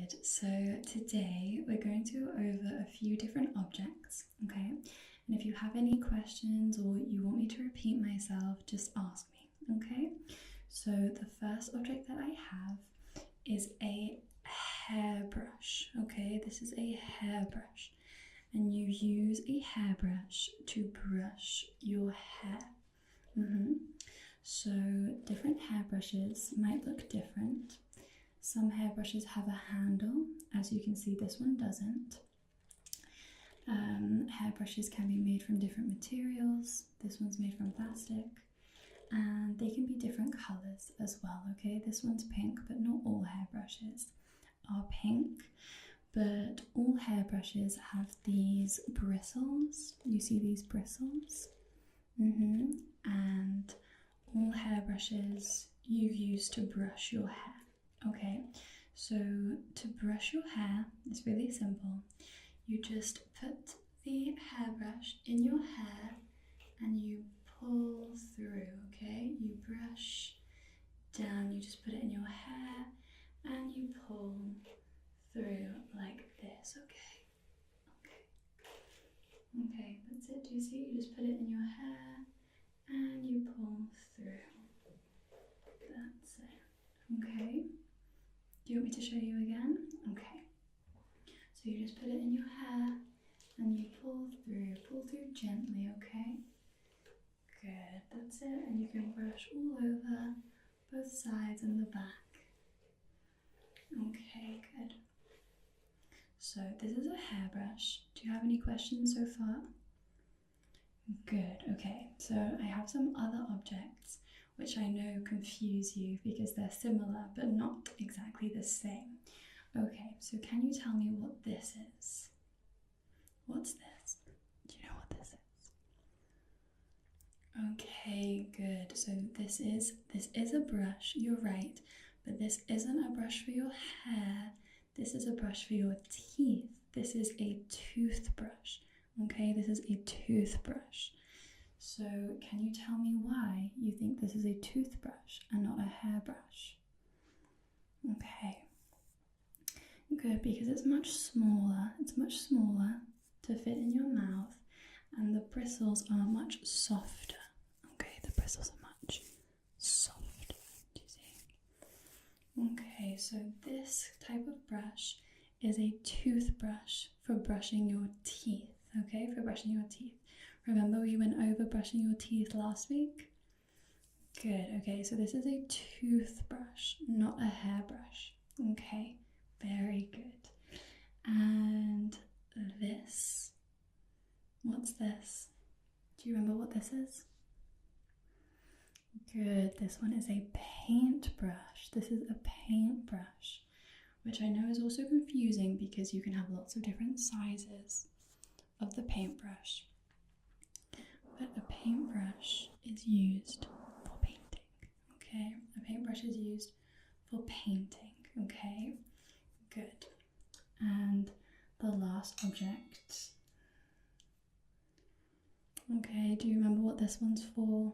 Good. So today we're going to go over a few different objects, okay? And if you have any questions or you want me to repeat myself, just ask me, okay? So the first object that I have is a hairbrush, okay? This is a hairbrush. And you use a hairbrush to brush your hair. So different hairbrushes might look different. Some hairbrushes have a handle, as you can see this one doesn't. Hairbrushes can be made from different materials. This one's made from plastic, and they can be different colours as well, okay? This one's pink, but not all hairbrushes are pink. But all hairbrushes have these bristles. You see these bristles? And all hairbrushes you use to brush your hair. Okay, so to brush your hair, it's really simple. You just put the hairbrush in your hair and you pull through, okay? You brush down, you just put it in your hair and you pull through like this, okay? Okay, that's it. Do you see? You just put it in your hair and you pull through. That's it. Okay. Do you want me to show you again? Okay. So you just put it in your hair and you pull through gently, okay? Good, that's it. And you can brush all over, both sides and the back. Okay, good. So this is a hairbrush. Do you have any questions so far? Good, okay. So I have some other objects which I know confuse you because they're similar but not exactly the same. Okay, so can you tell me what this is? What's this? Do you know what this is? Okay, good. So this is a brush, you're right, but this isn't a brush for your hair. This is a brush for your teeth. This is a toothbrush. Okay, this is a toothbrush. So can you tell me why you think this is a toothbrush and not a hairbrush? Okay. Good, because it's much smaller. It's much smaller to fit in your mouth and the bristles are much softer. Okay, the bristles are much softer. Do you see? Okay, so this type of brush is a toothbrush for brushing your teeth. Okay, for brushing your teeth. Remember we went over brushing your teeth last week? Good, okay, so this is a toothbrush, not a hairbrush. Okay, very good. And this, what's this? Do you remember what this is? Good, this one is a paintbrush. This is a paintbrush, which I know is also confusing because you can have lots of different sizes of the paintbrush. But a paintbrush is used for painting, okay? A paintbrush is used for painting, okay? Good. And the last object. Okay, do you remember what this one's for?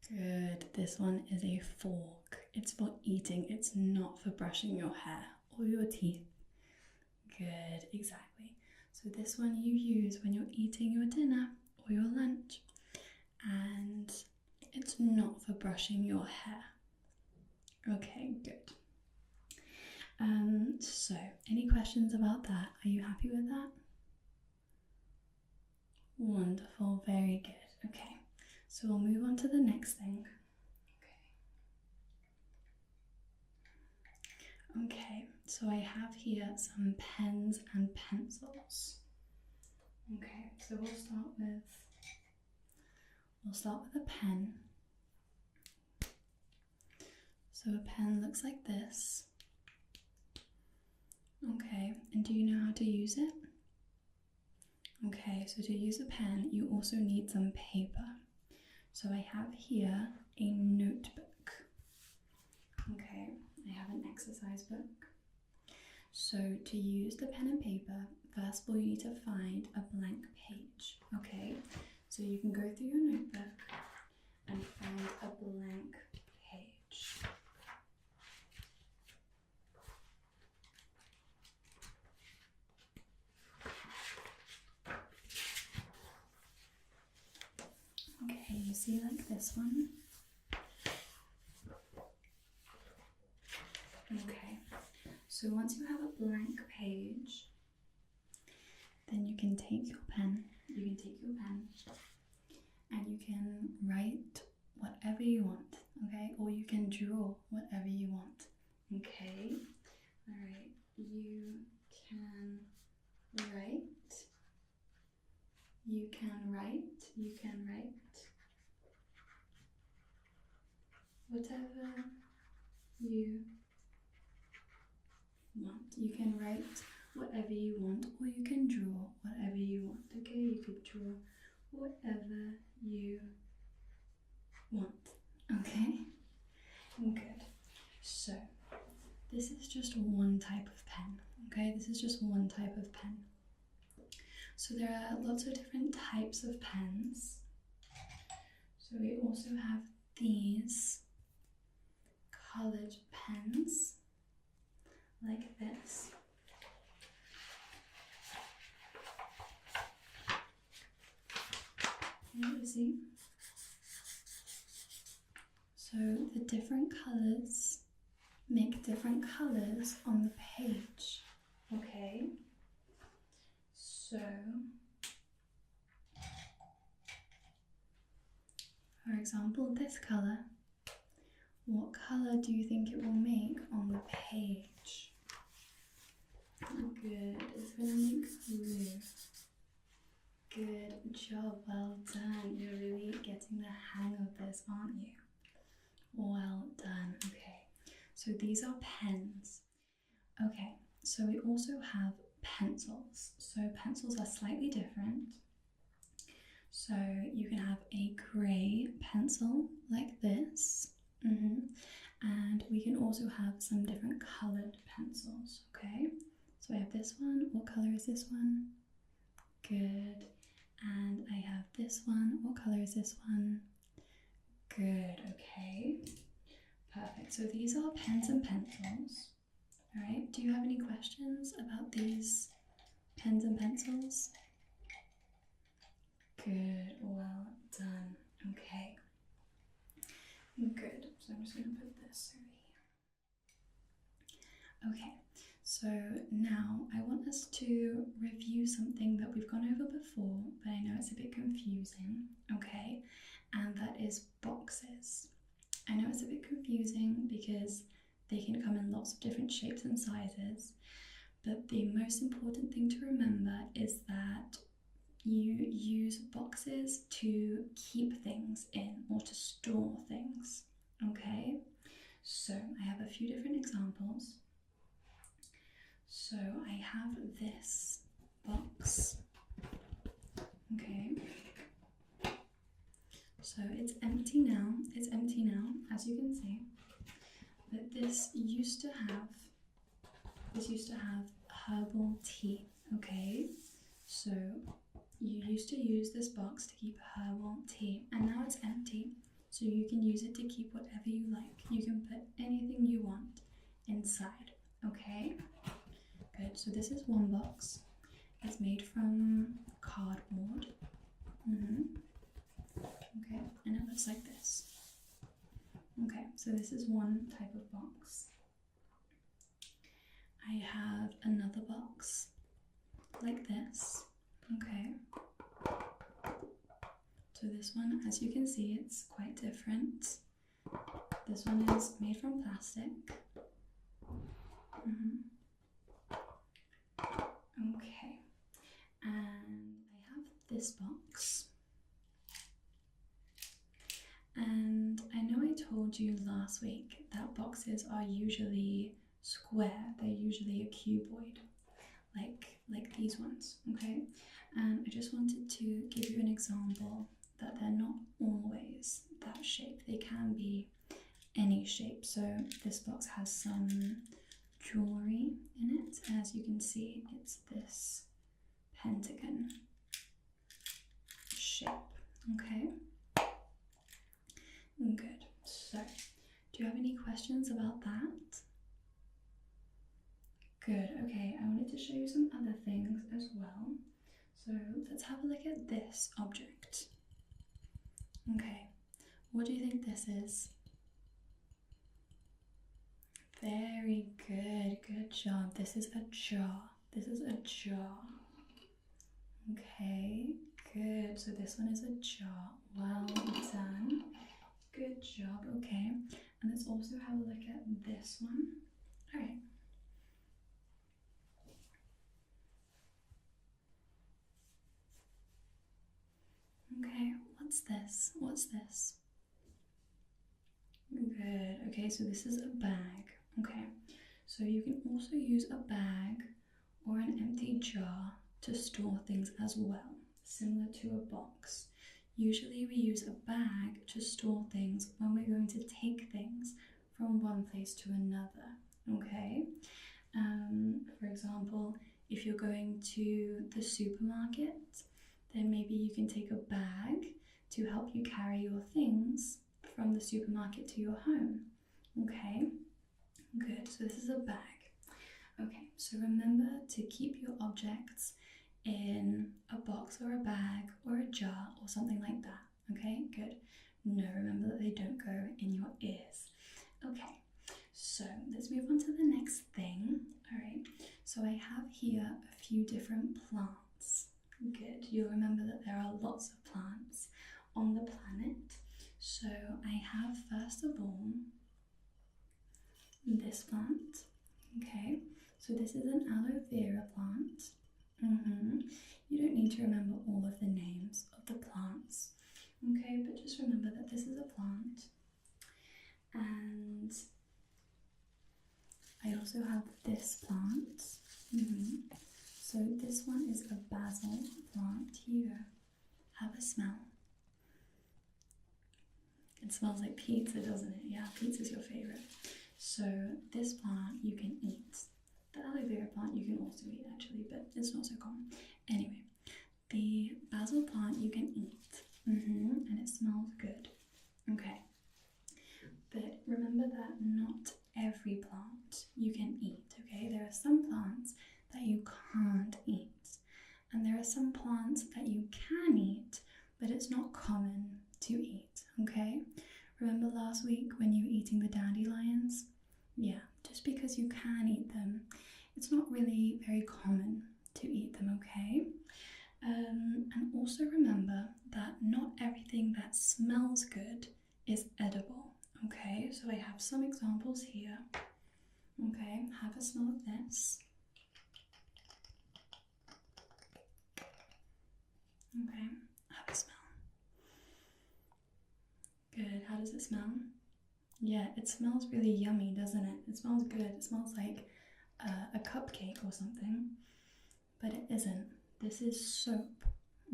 Good, this one is a fork. It's for eating, it's not for brushing your hair or your teeth. Good, exactly. So this one you use when you're eating your dinner or your lunch, and it's not for brushing your hair. Okay, good. So any questions about that? Are you happy with that? Wonderful, very good. Okay, so we'll move on to the next thing. Okay, so I have here some pens and pencils. Okay, so we'll start with a pen. So a pen looks like this. Okay, and do you know how to use it? Okay, so to use a pen, you also need some paper. So I have here a notebook. Okay, I have an exercise book. So to use the pen and paper, first of all you need to find a blank page. Okay, so you can go through your notebook and find a blank page. see like this one. Okay, so once you have a blank page, then you can take your pen, and you can write whatever you want, okay? Or you can draw whatever you want, okay? All right, you can write whatever you want. You can write whatever you want, or you can draw whatever you want, okay? You could draw whatever you want, okay? Good. So, this is just one type of pen, okay? This is just one type of pen. So there are lots of different types of pens. So we also have these colored pens, like this. Here you see. So the different colors make different colors on the page, okay? So, for example, this color. What color do you think it will make on the page? Good, it's going to make blue. Good job, well done. You're really getting the hang of this, aren't you? Well done, okay. So these are pens. Okay, so we also have pencils. So pencils are slightly different. So you can have a grey pencil like this. And we can also have some different coloured pencils, okay? So I have this one. What colour is this one? Good. And I have this one. What colour is this one? Good, okay. Perfect. So these are pens and pencils. All right. Do you have any questions about these pens and pencils? Good. Well done. Okay. Good. So I'm just going to put this over here. Okay. So now I want us to review something that we've gone over before, but I know it's a bit confusing. Okay. And that is boxes. I know it's a bit confusing because they can come in lots of different shapes and sizes, but the most important thing to remember is that you use boxes to keep things in or to store things, okay? So I have a few different examples. So I have this box, okay? So it's empty now, as you can see, but this used to have herbal tea, okay? So you used to use this box to keep herbal tea, and now it's empty, so you can use it to keep whatever you like. You can put anything you want inside, okay? Good, so this is one box. It's made from cardboard. Okay, and it looks like this. Okay, so this is one type of box. I have another box like this. Okay. So this one, as you can see, it's quite different. This one is made from plastic. Okay. And I have this box. And I know I told you last week that boxes are usually square. They're usually a cuboid, like these ones, okay? And I just wanted to give you an example that they're not always that shape. They can be any shape. So this box has some jewelry in it. As you can see, it's this pentagon shape, okay? Good. So, do you have any questions about that? Good. Okay, I wanted to show you some other things as well. So, let's have a look at this object. Okay, What do you think this is? Very good, good job. This is a jar. This is a jar. Okay, good. So this one is a jar. Well done. Good job. Okay, and let's also have a look at this one. All right. Okay, what's this? What's this? Good. Okay, so this is a bag. Okay, so you can also use a bag or an empty jar to store things as well, similar to a box. Usually we use a bag to store things when we're going to take things from one place to another, okay? For example, if you're going to the supermarket, then maybe you can take a bag to help you carry your things from the supermarket to your home, okay? Good, so this is a bag. Okay, so remember to keep your objects in a box or a bag or a jar or something like that, okay? Good. No, remember that they don't go in your ears. Okay, so let's move on to the next thing. All right, so I have here a few different plants. Good, you'll remember that there are lots of plants on the planet. So I have, first of all, this plant, okay? So this is an aloe vera plant. You don't need to remember all of the names of the plants, okay? But just remember that this is a plant. And I also have this plant. So this one is a basil plant. Here you go. Have a smell. It smells like pizza, doesn't it? Yeah, pizza's your favorite. So this plant you can eat. The aloe vera plant you can also eat actually, but it's not so common. Anyway, the basil plant you can eat, and it smells good. Okay, but remember that not every plant you can eat, okay? There are some plants that you can't eat, and there are some plants that you can eat, but it's not common to eat, okay? Remember last week when you were eating the dandelions? Yeah, just because you can eat them, it's not really very common to eat them, okay? And also remember that not everything that smells good is edible, okay? So I have some examples here. Okay, have a smell of this. Okay, have a smell. Good, how does it smell? Yeah, it smells really yummy, doesn't it? It smells good. It smells like a cupcake or something, but it isn't. This is soap,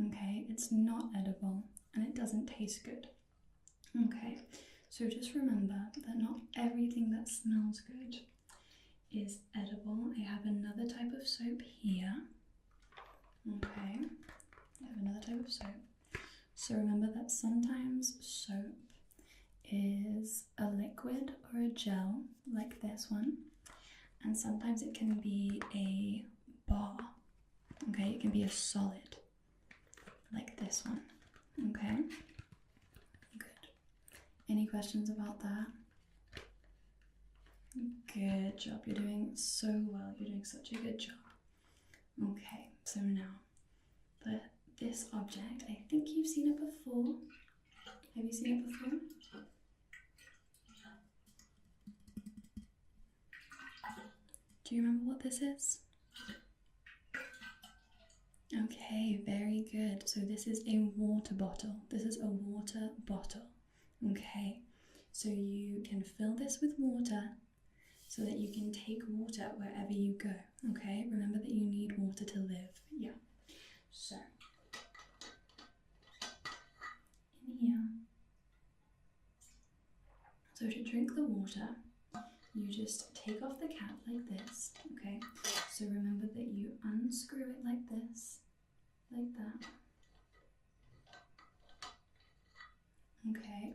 okay? It's not edible and it doesn't taste good, okay? So just remember that not everything that smells good is edible. I have another type of soap here, okay? I have another type of soap. So remember that sometimes soap is a liquid or a gel like this one, and sometimes it can be a bar, okay? It can be a solid like this one, okay? Good. Any questions about that? Good job, you're doing so well, you're doing such a good job. Okay, so now this object, I think you've seen it before. Have you seen it before? Do you remember what this is? Okay, very good. So this is a water bottle. This is a water bottle. Okay, so you can fill this with water so that you can take water wherever you go. Okay, remember that you need water to live. Yeah. So in here, so to drink the water, you just take off the cap like this, okay? So remember that you unscrew it like this, like that. Okay,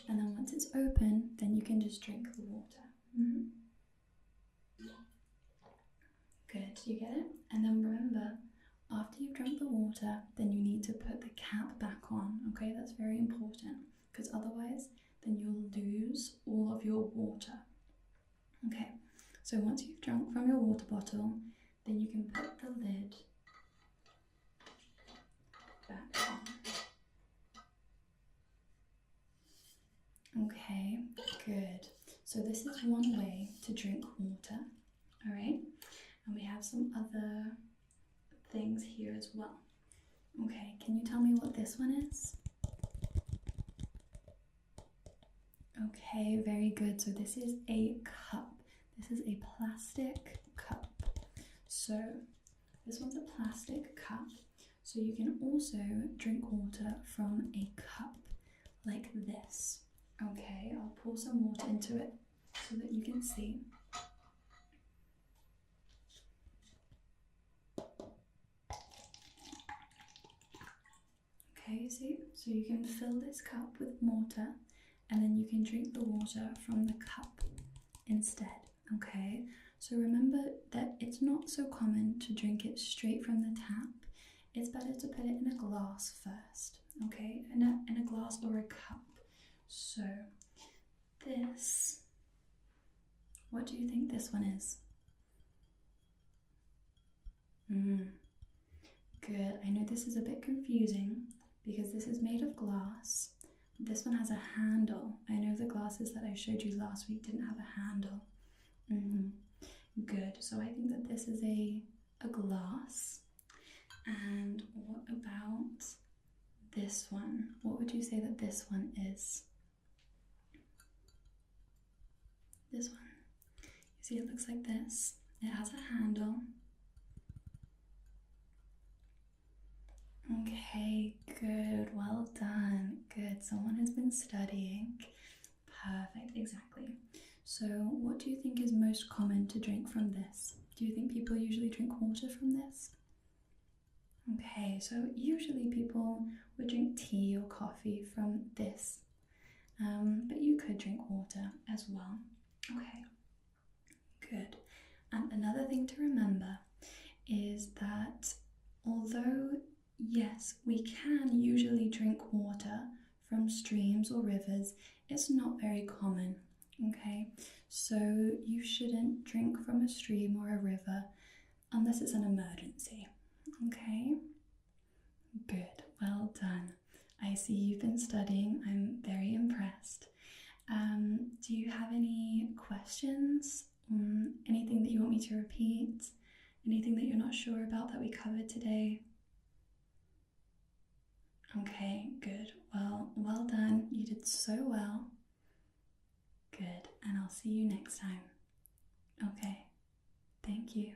and then once it's open, then you can just drink the water. Good, you get it? And then remember, after you've drunk the water, then you need to put the cap back on, okay? That's very important. because otherwise then you'll lose all of your water. Okay, so once you've drunk from your water bottle, then you can put the lid back on. Okay, good. So this is one way to drink water, all right? And we have some other things here as well. Okay, can you tell me what this one is? Okay, very good. So this is a cup. This is a plastic cup. So this one's a plastic cup. So you can also drink water from a cup like this. Okay, I'll pour some water into it so that you can see. Okay, see? So you can fill this cup with water and then you can drink the water from the cup instead. Okay, so remember that it's not so common to drink it straight from the tap. It's better to put it in a glass first, okay? In a glass or a cup. So this, what do you think this one is? Good. I know this is a bit confusing because this is made of glass. This one has a handle. I know the glasses that I showed you last week didn't have a handle. Good. So I think that this is a glass. And what about this one? What would you say that this one is? This one. You see it looks like this. It has a handle. Okay, good, well done, good. Someone has been studying. Perfect, exactly. So what do you think is most common to drink from this? Do you think people usually drink water from this? Okay, so usually people would drink tea or coffee from this, but you could drink water as well. Okay, good. And another thing to remember is that although yes, we can usually drink water from streams or rivers, it's not very common, okay? So you shouldn't drink from a stream or a river unless it's an emergency, okay? Good, well done. I see you've been studying. I'm very impressed. Do you have any questions? Anything that you want me to repeat? Anything that you're not sure about that we covered today? Okay, good. Well done. You did so well. Good, and I'll see you next time. Okay, thank you.